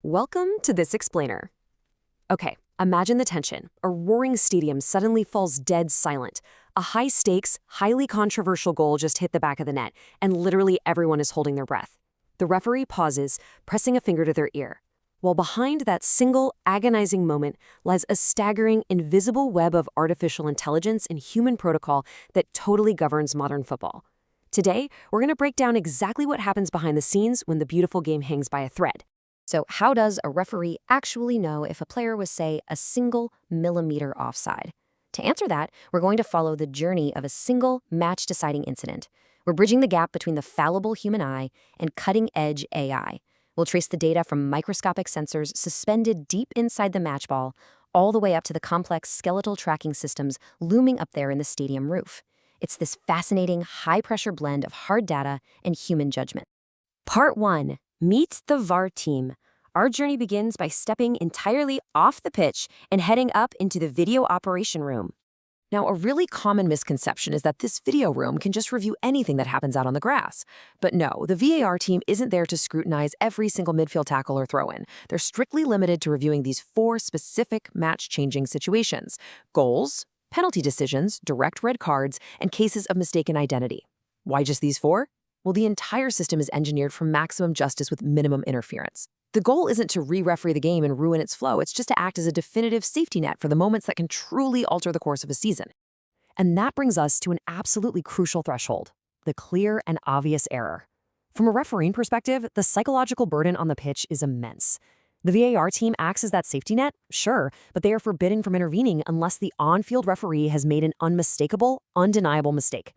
Welcome to This Explainer. Okay, imagine the tension. A roaring stadium suddenly falls dead silent. A high-stakes, highly controversial goal just hit the back of the net, and literally everyone is holding their breath. The referee pauses, pressing a finger to their ear. While behind that single, agonizing moment lies a staggering, invisible web of artificial intelligence and human protocol that totally governs modern football. Today, we're going to break down exactly what happens behind the scenes when the beautiful game hangs by a thread. So how does a referee actually know if a player was, say, a single millimeter offside? To answer that, we're going to follow the journey of a single match-deciding incident. We're bridging the gap between the fallible human eye and cutting-edge AI. We'll trace the data from microscopic sensors suspended deep inside the match ball, all the way up to the complex skeletal tracking systems looming up there in the stadium roof. It's this fascinating, high-pressure blend of hard data and human judgment. Part 1. Meet the VAR team. Our journey begins by stepping entirely off the pitch and heading up into the video operation room. Now, a really common misconception is that this video room can just review anything that happens out on the grass. But no, the VAR team isn't there to scrutinize every single midfield tackle or throw-in. They're strictly limited to reviewing these 4 specific match-changing situations: goals, penalty decisions, direct red cards, and cases of mistaken identity. Why just these 4? Well, the entire system is engineered for maximum justice with minimum interference. The goal isn't to re-referee the game and ruin its flow, it's just to act as a definitive safety net for the moments that can truly alter the course of a season. And that brings us to an absolutely crucial threshold: the clear and obvious error. From a refereeing perspective, the psychological burden on the pitch is immense. The VAR team acts as that safety net, sure, but they are forbidden from intervening unless the on-field referee has made an unmistakable, undeniable mistake.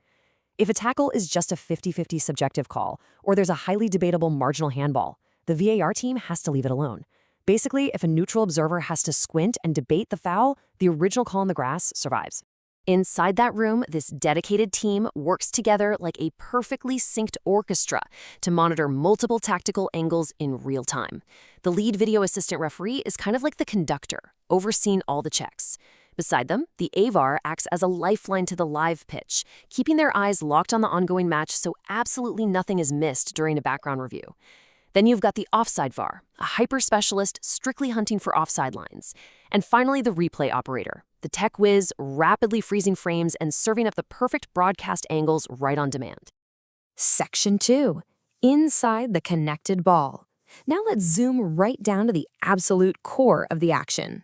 If a tackle is just a 50-50 subjective call, or there's a highly debatable marginal handball, the VAR team has to leave it alone. Basically, if a neutral observer has to squint and debate the foul, the original call on the grass survives. Inside that room, this dedicated team works together like a perfectly synced orchestra to monitor multiple tactical angles in real time. The lead video assistant referee is kind of like the conductor, overseeing all the checks. Beside them, the AVAR acts as a lifeline to the live pitch, keeping their eyes locked on the ongoing match so absolutely nothing is missed during a background review. Then you've got the offside VAR, a hyper-specialist strictly hunting for offside lines. And finally, the replay operator, the tech whiz rapidly freezing frames and serving up the perfect broadcast angles right on demand. Section 2. Inside the connected ball. Now let's zoom right down to the absolute core of the action.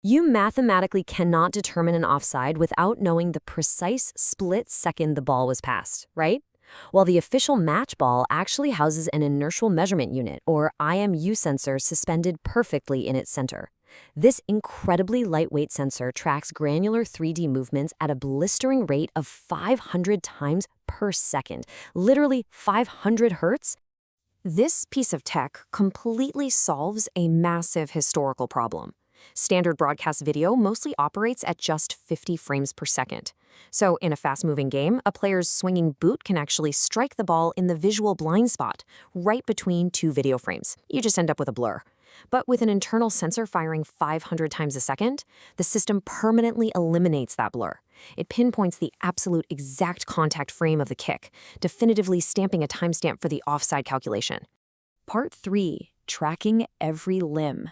You mathematically cannot determine an offside without knowing the precise split second the ball was passed, right? Well, the official match ball actually houses an inertial measurement unit, or IMU sensor, suspended perfectly in its center. This incredibly lightweight sensor tracks granular 3D movements at a blistering rate of 500 times per second, literally 500 hertz. This piece of tech completely solves a massive historical problem. Standard broadcast video mostly operates at just 50 frames per second. So in a fast-moving game, a player's swinging boot can actually strike the ball in the visual blind spot, right between 2 video frames. You just end up with a blur. But with an internal sensor firing 500 times a second, the system permanently eliminates that blur. It pinpoints the absolute exact contact frame of the kick, definitively stamping a timestamp for the offside calculation. Part 3. Tracking every limb.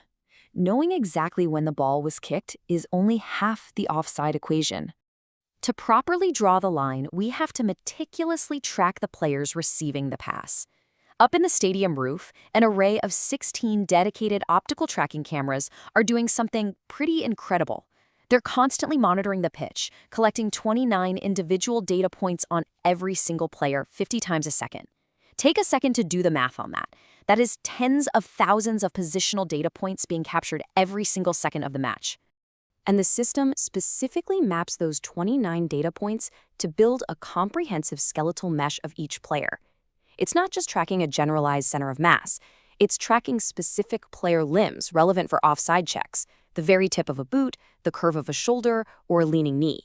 Knowing exactly when the ball was kicked is only half the offside equation. To properly draw the line, we have to meticulously track the players receiving the pass. Up in the stadium roof, an array of 16 dedicated optical tracking cameras are doing something pretty incredible. They're constantly monitoring the pitch, collecting 29 individual data points on every single player 50 times a second. Take a second to do the math on that. That is tens of thousands of positional data points being captured every single second of the match. And the system specifically maps those 29 data points to build a comprehensive skeletal mesh of each player. It's not just tracking a generalized center of mass. It's tracking specific player limbs relevant for offside checks, the very tip of a boot, the curve of a shoulder, or a leaning knee.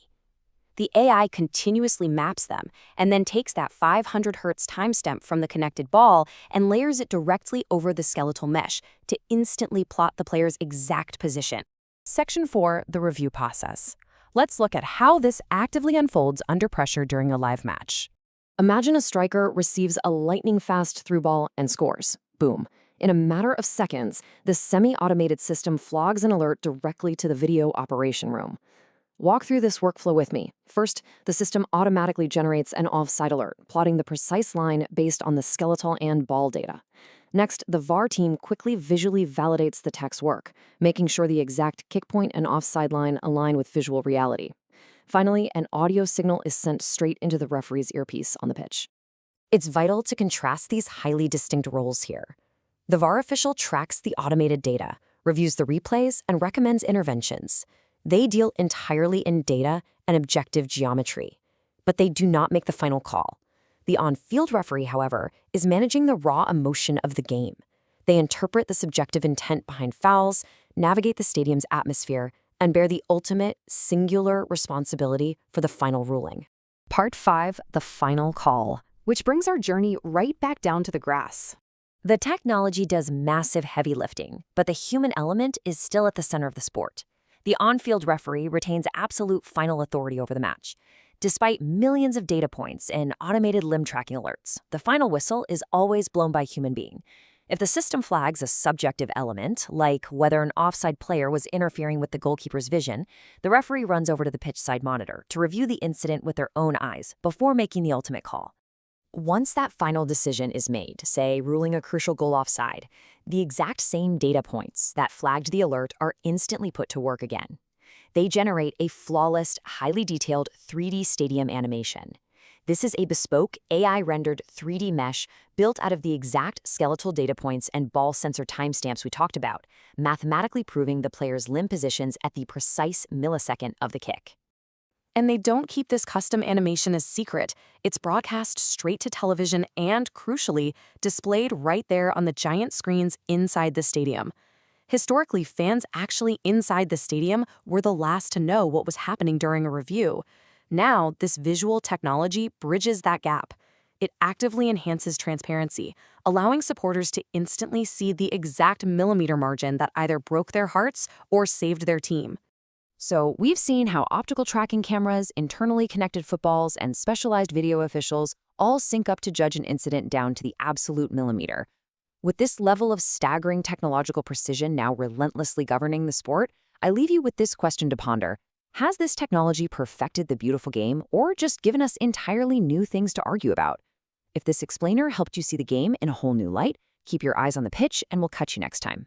The AI continuously maps them and then takes that 500 Hz timestamp from the connected ball and layers it directly over the skeletal mesh to instantly plot the player's exact position. Section 4, the review process. Let's look at how this actively unfolds under pressure during a live match. Imagine a striker receives a lightning-fast through ball and scores. Boom. In a matter of seconds, the semi-automated system flogs an alert directly to the video operation room. Walk through this workflow with me. First, the system automatically generates an offside alert, plotting the precise line based on the skeletal and ball data. Next, the VAR team quickly visually validates the tech's work, making sure the exact kick point and offside line align with visual reality. Finally, an audio signal is sent straight into the referee's earpiece on the pitch. It's vital to contrast these highly distinct roles here. The VAR official tracks the automated data, reviews the replays, and recommends interventions. They deal entirely in data and objective geometry, but they do not make the final call. The on-field referee, however, is managing the raw emotion of the game. They interpret the subjective intent behind fouls, navigate the stadium's atmosphere, and bear the ultimate, singular responsibility for the final ruling. Part 5, the final call, which brings our journey right back down to the grass. The technology does massive heavy lifting, but the human element is still at the center of the sport. The on-field referee retains absolute final authority over the match. Despite millions of data points and automated limb tracking alerts, the final whistle is always blown by a human being. If the system flags a subjective element, like whether an offside player was interfering with the goalkeeper's vision, the referee runs over to the pitch side monitor to review the incident with their own eyes before making the ultimate call. Once that final decision is made, say ruling a crucial goal offside, the exact same data points that flagged the alert are instantly put to work again. They generate a flawless, highly detailed 3D stadium animation. This is a bespoke, AI-rendered 3D mesh built out of the exact skeletal data points and ball sensor timestamps we talked about, mathematically proving the player's limb positions at the precise millisecond of the kick. And they don't keep this custom animation a secret. It's broadcast straight to television and, crucially, displayed right there on the giant screens inside the stadium. Historically, fans actually inside the stadium were the last to know what was happening during a review. Now, this visual technology bridges that gap. It actively enhances transparency, allowing supporters to instantly see the exact millimeter margin that either broke their hearts or saved their team. So, we've seen how optical tracking cameras, internally connected footballs, and specialized video officials all sync up to judge an incident down to the absolute millimeter. With this level of staggering technological precision now relentlessly governing the sport, I leave you with this question to ponder. Has this technology perfected the beautiful game or just given us entirely new things to argue about? If this explainer helped you see the game in a whole new light, keep your eyes on the pitch and we'll catch you next time.